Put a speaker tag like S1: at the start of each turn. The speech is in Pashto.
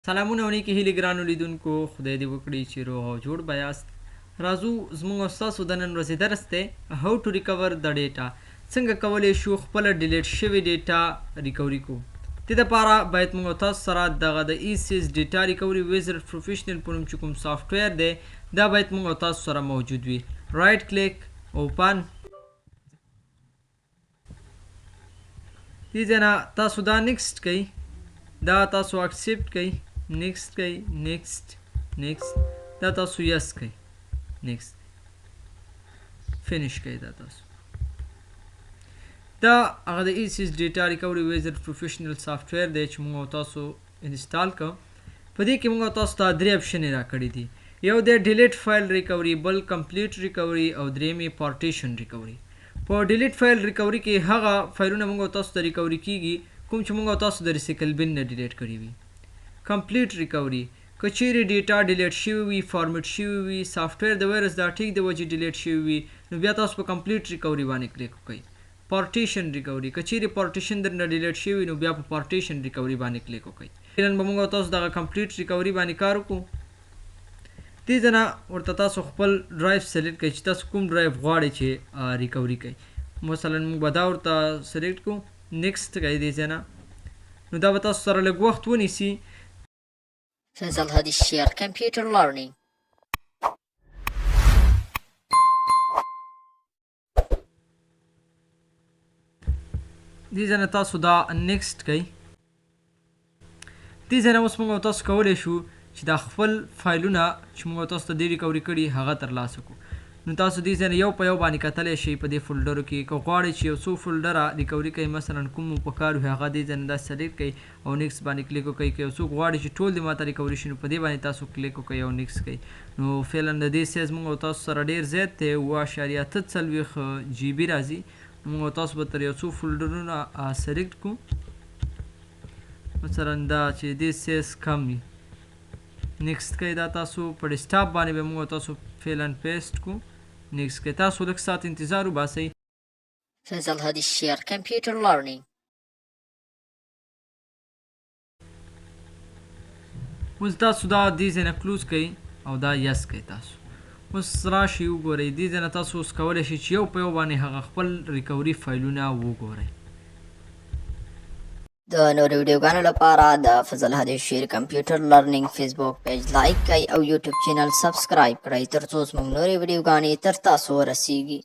S1: سلامونه ونی کې هیلې ګرانو لیدونکو خدای دې وکړي چې روغ او جوړ به یاست. راځو زموږ او ستاسو د نن ورځې درس دی هاو ټو ریکور د ډیټا. څنګه کولی شو خپله ډیلیټ شوې ډیټا ریکوري کړو. دې دپاره باید موږ او تاسو سره دغه د ایسیس ډیټا ریکوري ویزرډ پروفیشنل په نوم چې کوم سافټویر دی دا باید موږ او تاسو سره موجود وي. رایټ کلیک اوپن. دې ځای نه تاسو دا نیکسټ کوئ، دا تاسو اکسپټ کوئ، نیکسټ کوئ، نیکسټ دا تاسو یس کوئ، نیکسټ فینش کوئ. دا تاسو دا هغه د ایسیس ډیټا ریکوري ویزرډ پروفیشنل سافټویر دی چې موږ او تاسو انسټال کړو. په دې کې موږ او تاسو ته درې اپشنې راکړي دي. یو دی ډیلیټ فایل ریکوري، بل کمپلیټ ریکوري او درېیم یې پارټیشن ریکوري. په ډیلیټ فایل ریکوري کې هغه فایلونه موږ او تاسو ته ریکوري کیږي کوم چې موږ او تاسو د ریسیکل بن نه ډیلیټ کړي وي. کمپلیټ ریکوري که چیرې ډیټا ډیلیټ شوي وي، فارمیټ شوي وي، سافټویر د وایرس د اټیک د وجې ډیلیټ شوي وي، نو بیا تاسو په کمپلیټ ریکوري باندې کلیک وکړئ. پارټیشن ریکوري که چیرې پارټیشن درنه ډیلیټ شوي وي نو بیا په پارټیشن ریکوري باندې کلیک وکړئ. نن به موږ تاسو دغه کمپلیټ ریکوري باندې کار وکړو. دې ځای نه ورته تاسو خپل ډرایو سلیکټ کړئ چې تاسو کوم ډرایو غواړئ چې ریکوري کړئ. مثلا موږ به دا ورته سلیکټ کړو، نیکسټ کوئ. دې ځای نه نو دا به تاسو سره لږ وخت ونیسي.
S2: فیصل هادي شیر کمپیوټر لرنینګ.
S1: دې ځای نه تاسو دا نیکسټ کوئ. دې ځای نه اوس موږ تاسو کولی شو چې دا خپل فایلونه چې موږ تاسو ته دې ریکوري کړي هغه ترلاسه کړو. نو تاسو دې ځای نه یو په یو باندې کتلی شئ په دې فولډرو کې. که غواړئ چې یو څو فولډره ریکوري کوئ، مثلا کوم مو په کار وي هغه دې ځای نه دا سلیکټ کړئ او نیکسټ باندې کلیک وکړئ. که یو څوک غواړي چې ټول دې ماته ریکوري شي نو په دې باندې تاسو کلیک وکړئ او نیکسټ کړئ. نو فعلا د دې سایز موږ تاسو سره ډېر زیات دی، اووه.43 GB راځي. موږ تاسو به تر یو څو فولډرونه سلیکټ کړو، مثلا دا چې دې سایز کم وي، نیکسټ کوئ. دا تاسو په ډیسکټاپ باندې به موږ تاسو فعلا پیسټ کړو، نیکسټ کوئ. تاسو لږ ساعت انتظار وباسئ.
S2: فیصل هادي شیر کمپیوټر لرنینګ.
S1: اوس تاسو دا دې ځای نه کلوز کوئ او دا یس کوئ. تاسو اوس راشئ وګورئ. دې ځای نه تاسو اوس کولی شئ چې یو په یو باندې هغه خپل ریکوري فایلونه وګورئ.
S2: د نورو ویډیوګانو لپاره د فیصل هادي شیر کمپیوټر لرنینګ فیسبوک پیج لایک کړئ او یوټیوب چینل سبسکرایب کړئ ترڅو زموږ نورې ویډیوګانې تر تاسو ورسیږي.